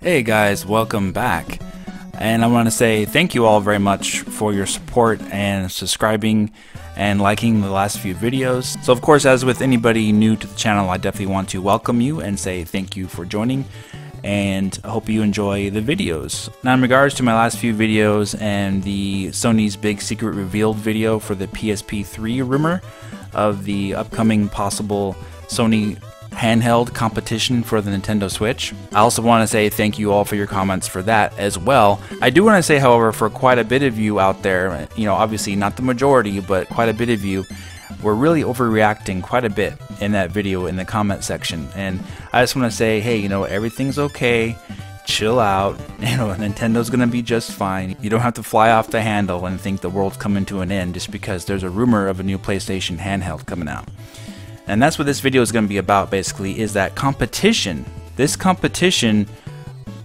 Hey guys, welcome back. And I want to say thank you all very much for your support and subscribing and liking the last few videos. So of course, as with anybody new to the channel, I definitely want to welcome you and say thank you for joining, and I hope you enjoy the videos. Now, in regards to my last few videos and the Sony's big secret revealed video for the PSP3 rumor of the upcoming possible Sony handheld competition for the Nintendo Switch, I also want to say thank you all for your comments for that as well. I do want to say, however, for quite a bit of you out there, obviously not the majority, but quite a bit of you were really overreacting quite a bit in that video in the comment section. And I just want to say, hey, everything's okay. Chill out. Nintendo's gonna be just fine. You don't have to fly off the handle and think the world's coming to an end just because there's a rumor of a new PlayStation handheld coming out. And that's what this video is going to be about, basically, is that competition. This competition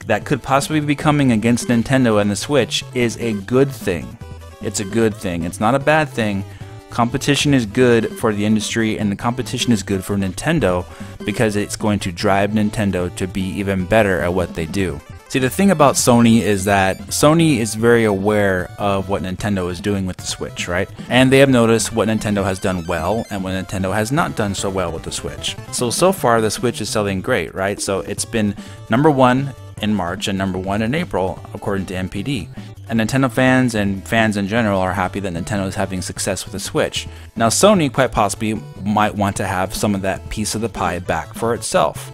that could possibly be coming against Nintendo and the Switch is a good thing. It's a good thing. It's not a bad thing. Competition is good for the industry, and the competition is good for Nintendo because it's going to drive Nintendo to be even better at what they do. See, the thing about Sony is that Sony is very aware of what Nintendo is doing with the Switch, right? And they have noticed what Nintendo has done well and what Nintendo has not done so well with the Switch. So far the Switch is selling great, right? So it's been #1 in March and #1 in April, according to NPD. And Nintendo fans and fans in general are happy that Nintendo is having success with the Switch. Now, Sony quite possibly might want to have some of that piece of the pie back for itself.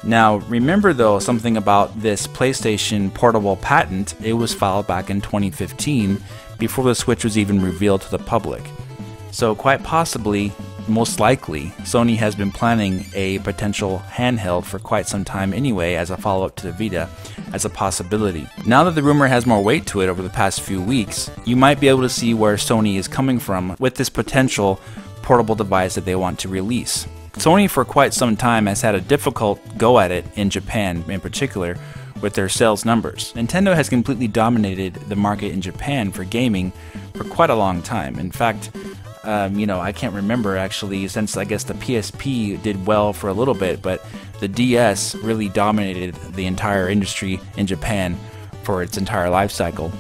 Now, remember though, something about this PlayStation Portable patent. It was filed back in 2015 before the Switch was even revealed to the public. So quite possibly, most likely, Sony has been planning a potential handheld for quite some time anyway as a follow-up to the Vita, as a possibility. Now that the rumor has more weight to it over the past few weeks, you might be able to see where Sony is coming from with this potential portable device that they want to release. Sony for quite some time has had a difficult go at it in Japan in particular with their sales numbers. Nintendo has completely dominated the market in Japan for gaming for quite a long time. In fact, I can't remember actually, since I guess the PSP did well for a little bit, but the DS really dominated the entire industry in Japan for its entire life cycle.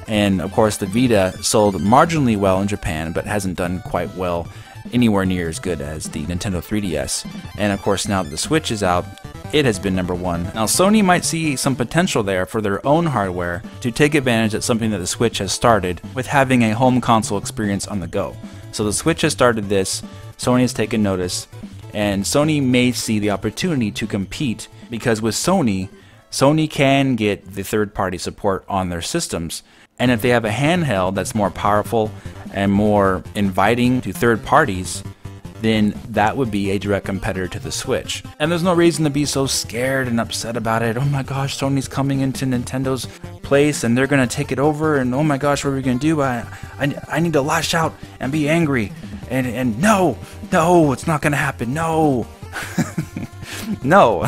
And of course the Vita sold marginally well in Japan, but hasn't done quite well, anywhere near as good as the Nintendo 3DS. And of course, now that the Switch is out, it has been #1. Now, Sony might see some potential there for their own hardware to take advantage of something that the Switch has started with having a home console experience on the go. So the Switch has started this, Sony has taken notice, and Sony may see the opportunity to compete because with Sony can get the third-party support on their systems. And if they have a handheld that's more powerful and more inviting to third parties, then that would be a direct competitor to the Switch. And there's no reason to be so scared and upset about it. Oh my gosh, Sony's coming into Nintendo's place and they're gonna take it over, and oh my gosh, what are we gonna do? I need to lash out and be angry. And no, it's not gonna happen, no. No,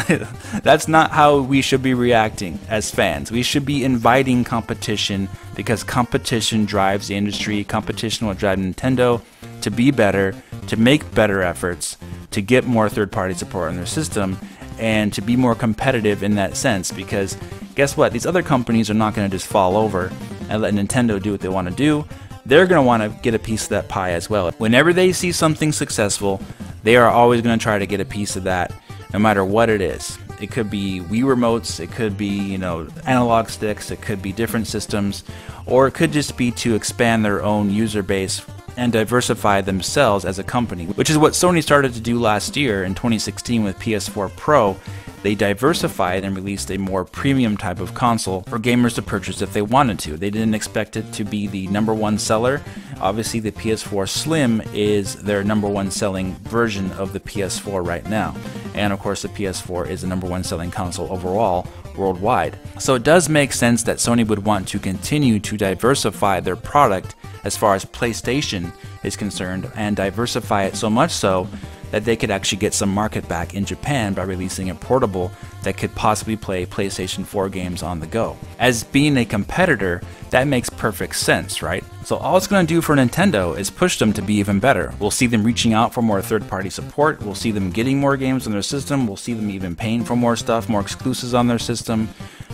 that's not how we should be reacting as fans. We should be inviting competition because competition drives the industry. Competition will drive Nintendo to be better, to make better efforts, to get more third-party support on their system, and to be more competitive in that sense. Because guess what? These other companies are not going to just fall over and let Nintendo do what they want to do. They're going to want to get a piece of that pie as well. Whenever they see something successful, they are always going to try to get a piece of that, no matter what it is. It could be Wii remotes, it could be, analog sticks, it could be different systems, or it could just be to expand their own user base and diversify themselves as a company, which is what Sony started to do last year in 2016 with PS4 Pro. They diversified and released a more premium type of console for gamers to purchase if they wanted to. They didn't expect it to be the #1 seller. Obviously, the PS4 Slim is their #1 selling version of the PS4 right now. And of course, the PS4 is the #1 selling console overall worldwide. So it does make sense that Sony would want to continue to diversify their product as far as PlayStation is concerned, and diversify it so much so that they could actually get some market back in Japan by releasing a portable that could possibly play PlayStation 4 games on the go. As being a competitor, that makes perfect sense, right? So all it's going to do for Nintendo is push them to be even better. We'll see them reaching out for more third-party support, we'll see them getting more games on their system, we'll see them even paying for more stuff, more exclusives on their system.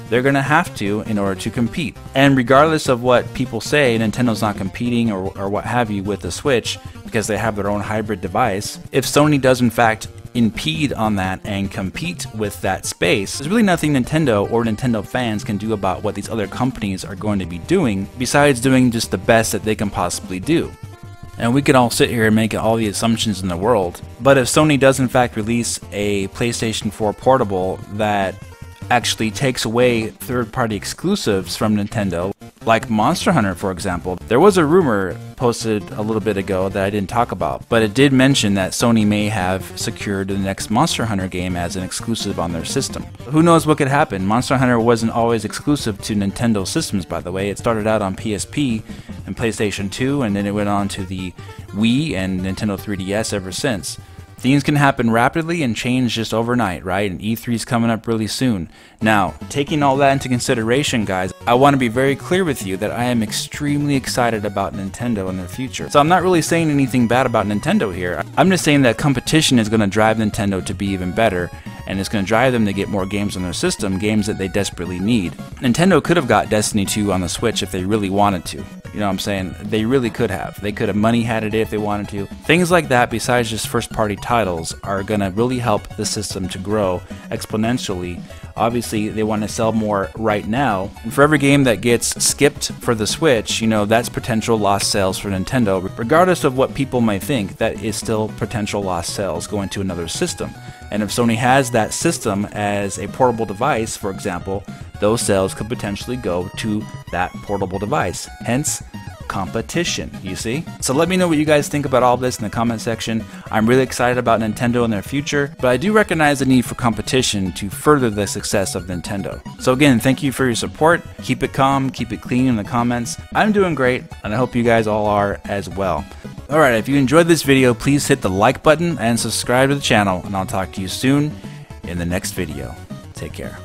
They're going to have to in order to compete. And regardless of what people say, Nintendo's not competing or what have you with the Switch because they have their own hybrid device. If Sony does in fact impede on that and compete with that space, there's really nothing Nintendo or Nintendo fans can do about what these other companies are going to be doing besides doing just the best that they can possibly do. And we can all sit here and make all the assumptions in the world, but if Sony does in fact release a PlayStation 4 portable that actually takes away third-party exclusives from Nintendo, like Monster Hunter for example. There was a rumor posted a little bit ago that I didn't talk about, but it did mention that Sony may have secured the next Monster Hunter game as an exclusive on their system. Who knows what could happen? Monster Hunter wasn't always exclusive to Nintendo systems, by the way. It started out on PSP and PlayStation 2, and then it went on to the Wii and Nintendo 3DS ever since. Things can happen rapidly and change just overnight, right? And E3 is coming up really soon. Now, taking all that into consideration, guys, I want to be very clear with you that I am extremely excited about Nintendo and their future. So I'm not really saying anything bad about Nintendo here. I'm just saying that competition is going to drive Nintendo to be even better, and it's going to drive them to get more games on their system, games that they desperately need. Nintendo could have got Destiny 2 on the Switch if they really wanted to. You know what I'm saying? They really could have. They could have money had it if they wanted to. Things like that, besides just first-party titles, are going to really help the system to grow exponentially. Obviously, they want to sell more right now. And for every game that gets skipped for the Switch, you know, that's potential lost sales for Nintendo. Regardless of what people might think, that is still potential lost sales going to another system. And if Sony has that system as a portable device, for example, those sales could potentially go to that portable device. Hence, competition, you see? So let me know what you guys think about all this in the comment section. I'm really excited about Nintendo and their future, but I do recognize the need for competition to further the success of Nintendo. So again, thank you for your support. Keep it calm, keep it clean in the comments. I'm doing great, and I hope you guys all are as well. Alright, if you enjoyed this video, please hit the like button and subscribe to the channel, and I'll talk to you soon in the next video. Take care.